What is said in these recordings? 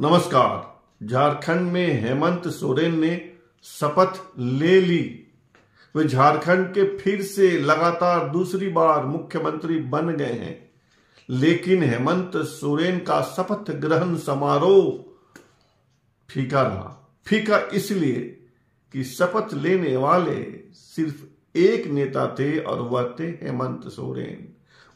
नमस्कार। झारखंड में हेमंत सोरेन ने शपथ ले ली। वे झारखंड के फिर से लगातार दूसरी बार मुख्यमंत्री बन गए हैं, लेकिन हेमंत सोरेन का शपथ ग्रहण समारोह फीका रहा। फीका इसलिए कि शपथ लेने वाले सिर्फ एक नेता थे और वह थे हेमंत सोरेन।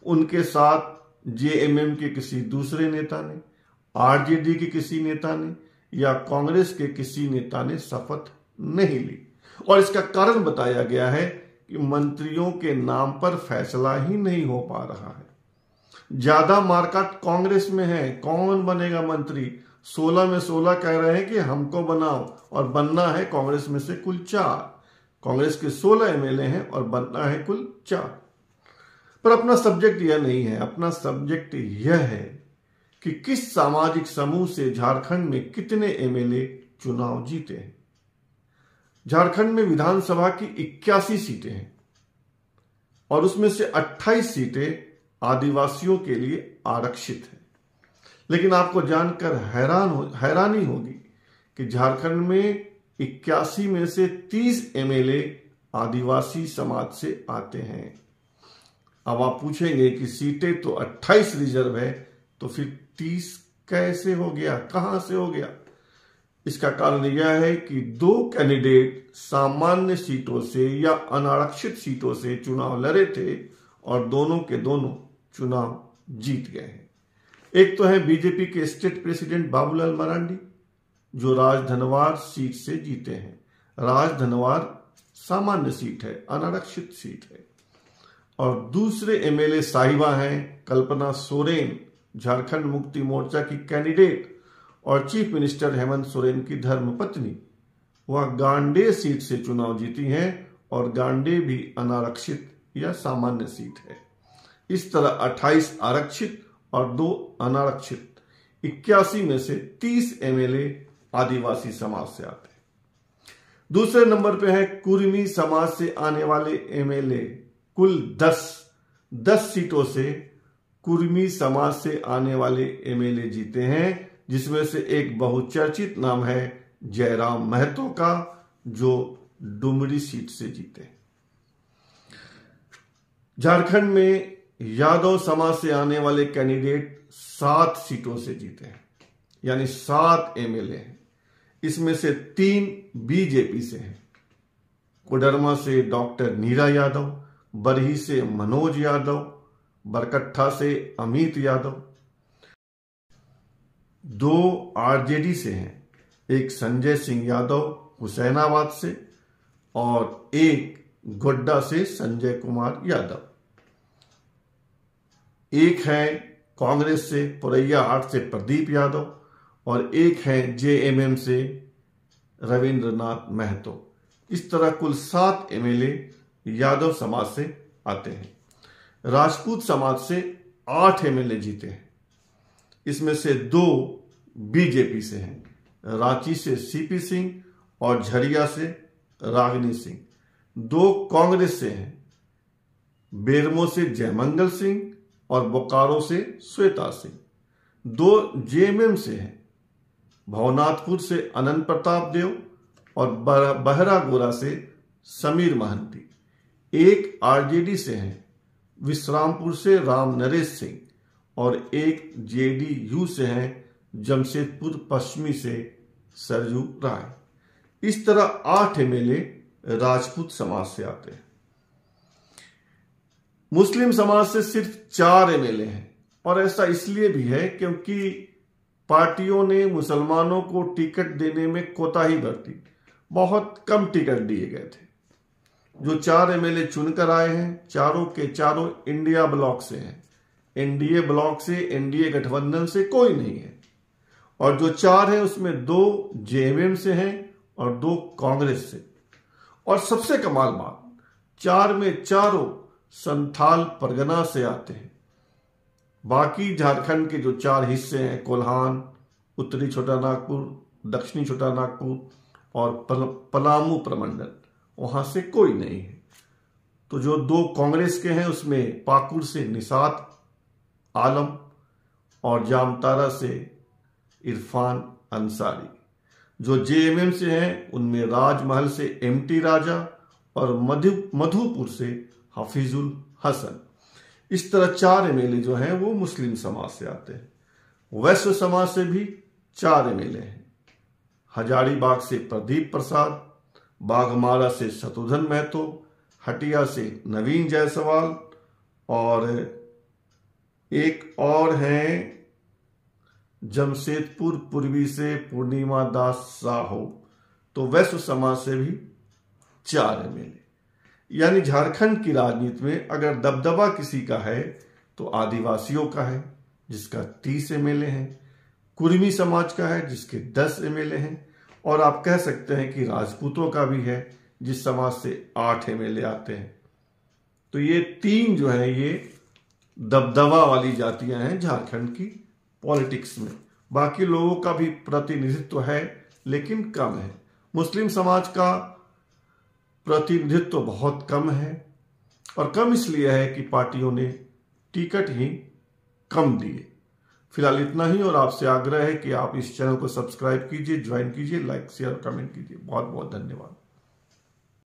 उनके साथ जेएमएम के किसी दूसरे नेता ने, आरजेडी के किसी नेता ने या कांग्रेस के किसी नेता ने शपथ नहीं ली। और इसका कारण बताया गया है कि मंत्रियों के नाम पर फैसला ही नहीं हो पा रहा है। ज्यादा मार्केट कांग्रेस में है। कौन बनेगा मंत्री? 16 में 16 कह रहे हैं कि हमको बनाओ, और बनना है कांग्रेस में से कुल 4। कांग्रेस के 16 एमएलए हैं और बनना है कुल 4। पर अपना सब्जेक्ट यह नहीं है। अपना सब्जेक्ट यह है कि किस सामाजिक समूह से झारखंड में कितने एमएलए चुनाव जीते हैं। झारखंड में विधानसभा की 81 सीटें हैं और उसमें से 28 सीटें आदिवासियों के लिए आरक्षित हैं। लेकिन आपको जानकर हैरानी होगी कि झारखंड में 81 में से 30 एमएलए आदिवासी समाज से आते हैं। अब आप पूछेंगे कि सीटें तो 28 रिजर्व है, तो फिर 30 कैसे हो गया, कहां से हो गया? इसका कारण यह है कि 2 कैंडिडेट सामान्य सीटों से या अनारक्षित सीटों से चुनाव लड़े थे और दोनों के दोनों चुनाव जीत गए हैं। एक तो है बीजेपी के स्टेट प्रेसिडेंट बाबूलाल मरांडी, जो राजधनवार सीट से जीते हैं। राजधनवार सामान्य सीट है, अनारक्षित सीट है। और दूसरे एमएलए साहिबा हैं कल्पना सोरेन, झारखंड मुक्ति मोर्चा की कैंडिडेट और चीफ मिनिस्टर हेमंत सोरेन की धर्मपत्नी। वह गांडे सीट से चुनाव जीती हैं और गांडे भी अनारक्षित या सामान्य सीट है। इस तरह 28 आरक्षित और 2 अनारक्षित, 81 में से 30 एमएलए आदिवासी समाज से आते हैं। दूसरे नंबर पे है कुर्मी समाज से आने वाले एमएलए। कुल 10 सीटों से कुर्मी समाज से आने वाले एमएलए जीते हैं, जिसमें से एक बहुचर्चित नाम है जयराम महतो का, जो डुमरी सीट से जीते हैं। झारखंड में यादव समाज से आने वाले कैंडिडेट 7 सीटों से जीते हैं, यानी 7 एमएलए हैं। इसमें से 3 बीजेपी से हैं। कोडरमा से डॉक्टर नीरा यादव, बरही से मनोज यादव, बरकट्ठा से अमित यादव। 2 आरजेडी से हैं, एक संजय सिंह यादव हुसैनाबाद से और एक गोड्डा से संजय कुमार यादव। एक है कांग्रेस से पुरैया हाट से प्रदीप यादव और एक है जेएमएम से रविंद्रनाथ महतो। इस तरह कुल 7 एमएलए यादव समाज से आते हैं। राजपूत समाज से 8 एमएलए जीते हैं। इसमें से 2 बीजेपी से हैं, रांची से सीपी सिंह और झरिया से रागिनी सिंह। 2 कांग्रेस से हैं, बेरमो से जयमंगल सिंह और बोकारो से श्वेता सिंह। 2 जेएमएम से हैं, भवनाथपुर से अनंत प्रताप देव और बहरागोरा से समीर महंती। 1 आरजेडी से हैं, विश्रामपुर से राम नरेश सिंह और एक जेडीयू से हैं, जमशेदपुर पश्चिमी से सरजू राय। इस तरह 8 एमएलए राजपूत समाज से आते हैं। मुस्लिम समाज से सिर्फ 4 एमएलए हैं, और ऐसा इसलिए भी है क्योंकि पार्टियों ने मुसलमानों को टिकट देने में कोताही बरती। बहुत कम टिकट दिए गए थे। जो 4 एमएलए चुनकर आए हैं, चारों के चारों इंडिया ब्लॉक से हैं। एनडीए ब्लॉक से, एनडीए गठबंधन से कोई नहीं है। और जो 4 हैं उसमें 2 जेएमएम से हैं और 2 कांग्रेस से। और सबसे कमाल बात, 4 में चारों संथाल परगना से आते हैं। बाकी झारखंड के जो 4 हिस्से हैं, कोल्हान, उत्तरी छोटा नागपुर, दक्षिणी छोटा नागपुर और पलामू प्रमंडल, वहां से कोई नहीं है। तो जो 2 कांग्रेस के हैं उसमें पाकुड़ से निशात आलम और जामतारा से इरफान अंसारी। जो जेएमएम से हैं उनमें राजमहल से एमटी राजा और मधुपुर से हफीजुल हसन। इस तरह 4 एमएलए जो हैं वो मुस्लिम समाज से आते हैं। वैश्य समाज से भी 4 एमएलए हैं। हजारीबाग से प्रदीप प्रसाद, बाघमारा से शत्रुघ्न महतो, हटिया से नवीन जायसवाल और एक और हैं जमशेदपुर पूर्वी से पूर्णिमा दास साहू। तो वैश्य समाज से भी 4 एमएलए। यानी झारखंड की राजनीति में अगर दबदबा किसी का है तो आदिवासियों का है जिसका 30 एमएलए हैं, कुर्मी समाज का है जिसके 10 एमएलए हैं, और आप कह सकते हैं कि राजपूतों का भी है जिस समाज से 8 एमएलए आते हैं। तो ये 3 जो है ये दबदबा वाली जातियां हैं झारखंड की पॉलिटिक्स में। बाकी लोगों का भी प्रतिनिधित्व है लेकिन कम है। मुस्लिम समाज का प्रतिनिधित्व बहुत कम है, और कम इसलिए है कि पार्टियों ने टिकट ही कम दिए। फिलहाल इतना ही, और आपसे आग्रह है कि आप इस चैनल को सब्सक्राइब कीजिए, ज्वाइन कीजिए, लाइक शेयर कमेंट कीजिए। बहुत बहुत धन्यवाद।